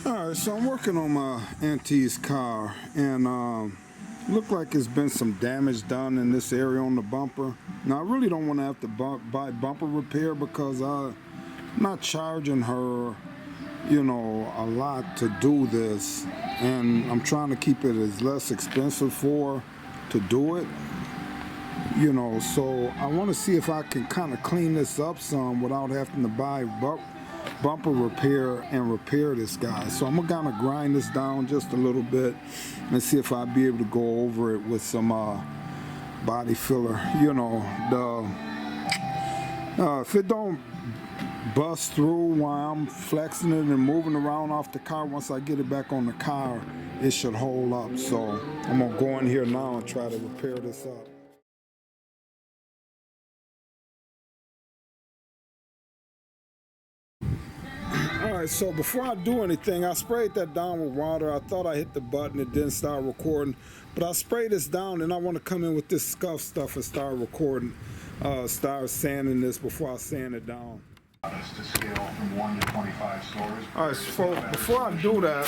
Alright, so I'm working on my auntie's car, and look like it's been some damage done in this area on the bumper. Now I really don't want to have to buy bumper repair because I'm not charging her, a lot to do this, and I'm trying to keep it as less expensive for her to do it. So I want to see if I can kind of clean this up some without having to buy bumper repair and repair this guy. So I'm gonna kind of grind this down just a little bit and see if I'll be able to go over it with some body filler. If it don't bust through while I'm flexing it and moving around off the car, once I get it back on the car, it should hold up. So I'm gonna go in here now and try to repair this up. Alright, so before I do anything, I sprayed that down with water. I thought I hit the button, it didn't start recording. But I sprayed this down, and I want to come in with this scuff stuff and start recording. Start sanding this before I sand it down. To scale from 1 to 25 stores. Alright, so before I do that,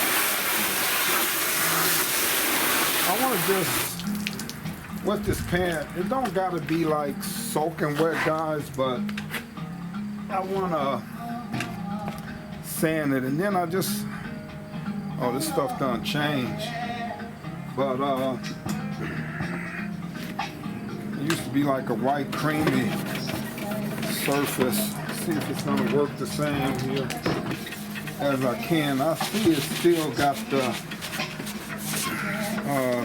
I want to just wet this pan. It don't gotta be like soaking wet, guys, but I want to sand it, and then I just, this stuff done changed, but it used to be like a white creamy surface. See if it's gonna work the same here as I can. I see it still got the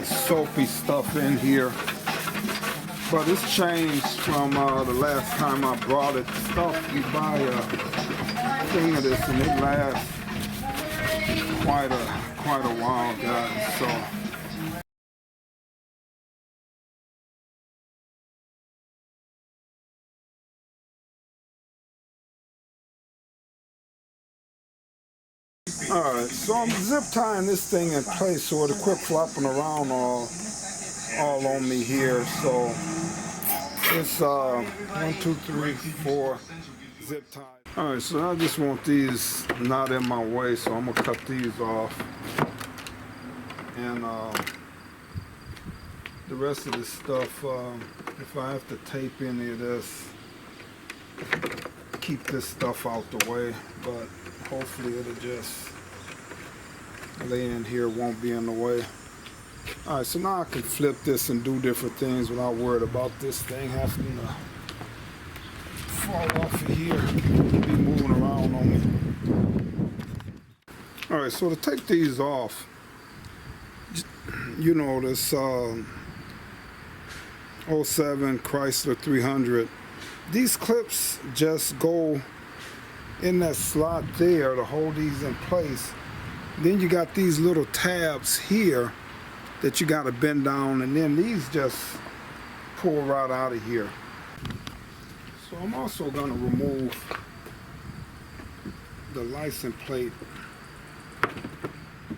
soapy stuff in here, but it's changed from the last time I brought it. Stuff you buy thing of this, and it lasts quite a while, guys. So alright, so I'm zip tying this thing in place so it'll quit flopping around all on me here. So it's 1, 2, 3, 4 zip tied. Alright, so I just want these not in my way, so I'm gonna cut these off. And the rest of this stuff, if I have to tape any of this, keep this stuff out the way, but hopefully it'll just lay in here, won't be in the way. Alright, so now I can flip this and do different things without worried about this thing having to fall off of here, be moving around on me. Alright, so to take these off, this 07 Chrysler 300, these clips just go in that slot there to hold these in place. Then you got these little tabs here that you got to bend down, and then these just pull right out of here. So I'm also going to remove the license plate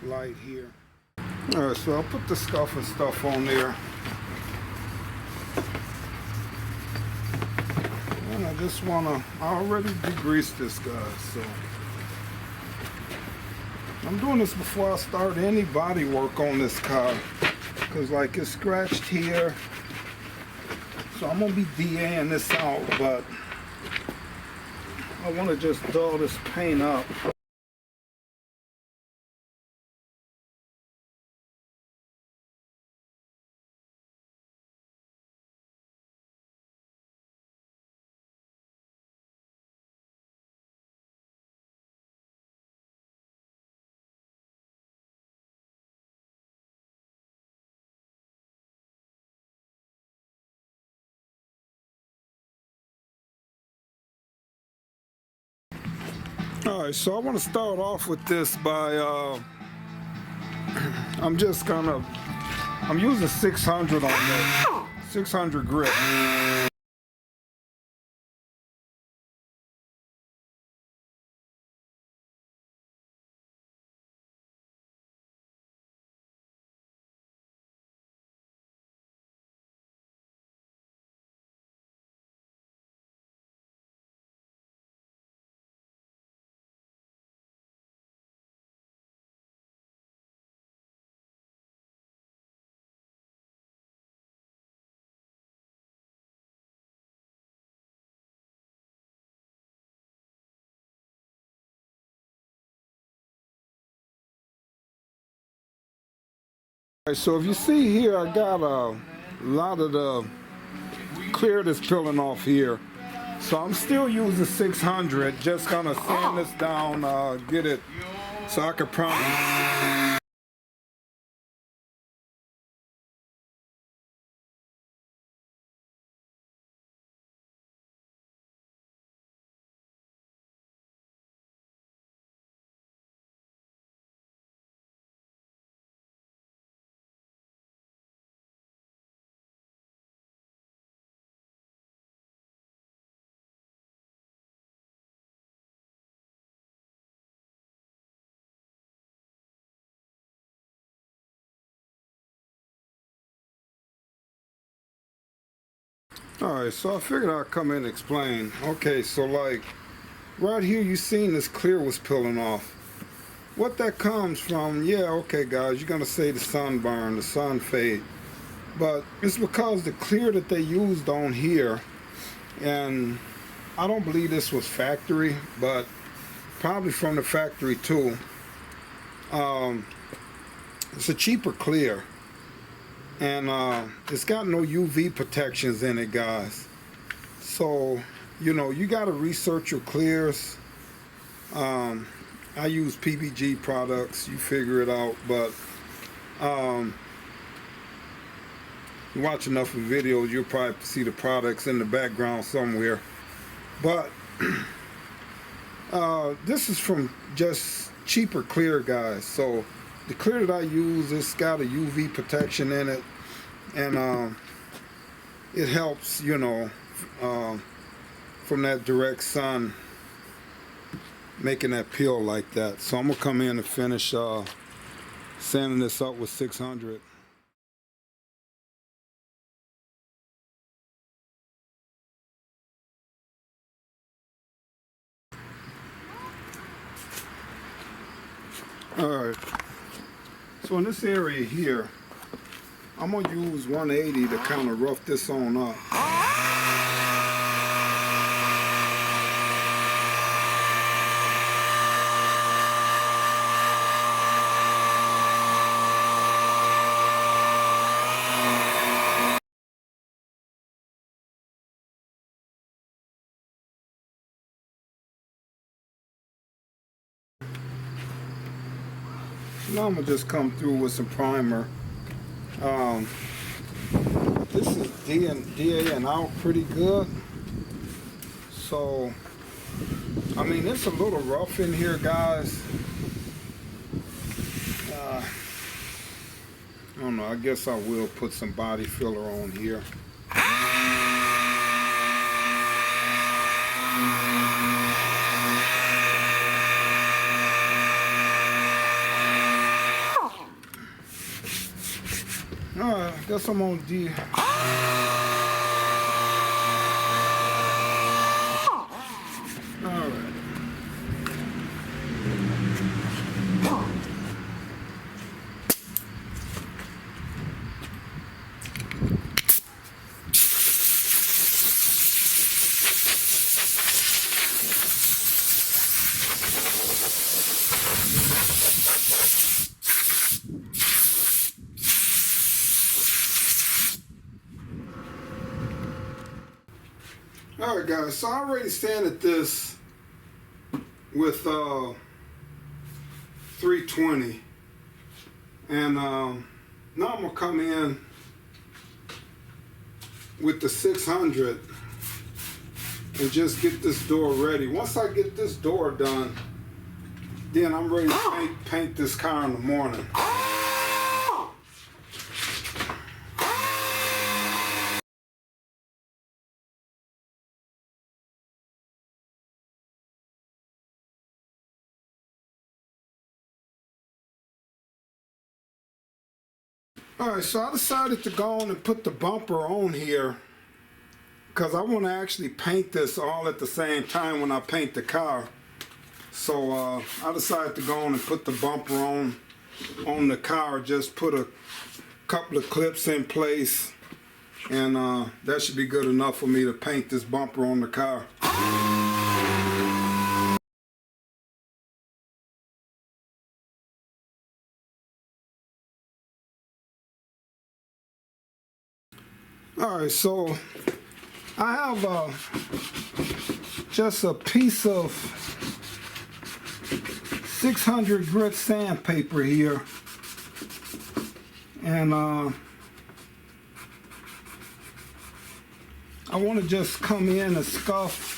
light here. Alright, so I'll put the scuff and stuff on there. And I just want to, I already degreased this, guys, so I'm doing this before I start any body work on this car, because like it's scratched here. So I'm going to be DAing this out, but I want to just dull this paint up. Alright, so I want to start off with this by, I'm using 600 on this, 600 grit. Alright, so if you see here, I got a lot of the clear that's peeling off here. So I'm still using 600, just gonna sand this down, get it so I can promise. Alright, so I figured I'd come in and explain. Okay, so like right here you seen this clear was peeling off. What that comes from, yeah, okay guys, you're gonna say the sunburn, the sun fade. But it's because the clear that they used on here, and I don't believe this was factory, but probably from the factory too. It's a cheaper clear. And it's got no UV protections in it, guys. So, you know, you got to research your clears. I use PBG products. You figure it out. But you watch enough of videos, you'll probably see the products in the background somewhere. But this is from just cheaper clear, guys. So the clear that I use, it's got a UV protection in it, and it helps, you know, from that direct sun, making that peel like that. So I'm gonna come in and finish sanding this up with 600. All right. So in this area here, I'm gonna use 180 to kind of rough this on up. Now I'm gonna just come through with some primer. This is DA out pretty good. So, I mean, it's a little rough in here, guys. I don't know, I guess I will put some body filler on here. Alright, I guess I'm on D. Alright. Alright guys, so I already sanded this with 320, and now I'm gonna come in with the 600 and just get this door ready. Once I get this door done, then I'm ready to paint this car in the morning. Alright, so I decided to go on and put the bumper on here because I want to actually paint this all at the same time when I paint the car. So I decided to go on and put the bumper on the car, just put a couple of clips in place, and that should be good enough for me to paint this bumper on the car. All right, so I have just a piece of 600 grit sandpaper here, and I want to just come in and scuff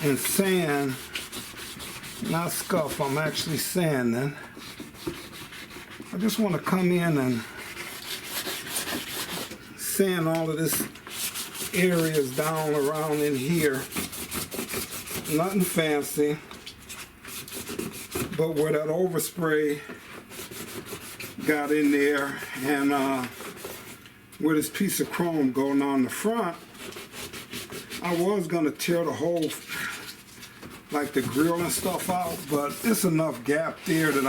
and sand. Not scuff, I'm actually sanding. I just want to come in and sand all of this areas down around in here. Nothing fancy, but where that overspray got in there, and where this piece of chrome going on the front, I was gonna tear the whole, like the grill and stuff out, but it's enough gap there that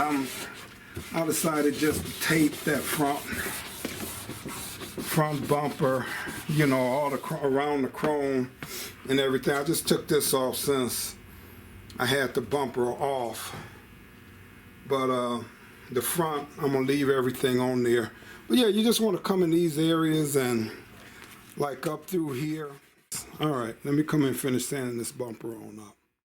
I decided just to tape that front bumper, you know, all the around the chrome and everything. I just took this off since I had the bumper off, but the front, I'm gonna leave everything on there. But yeah, you just want to come in these areas and like up through here. All right, let me come and finish sanding this bumper on up.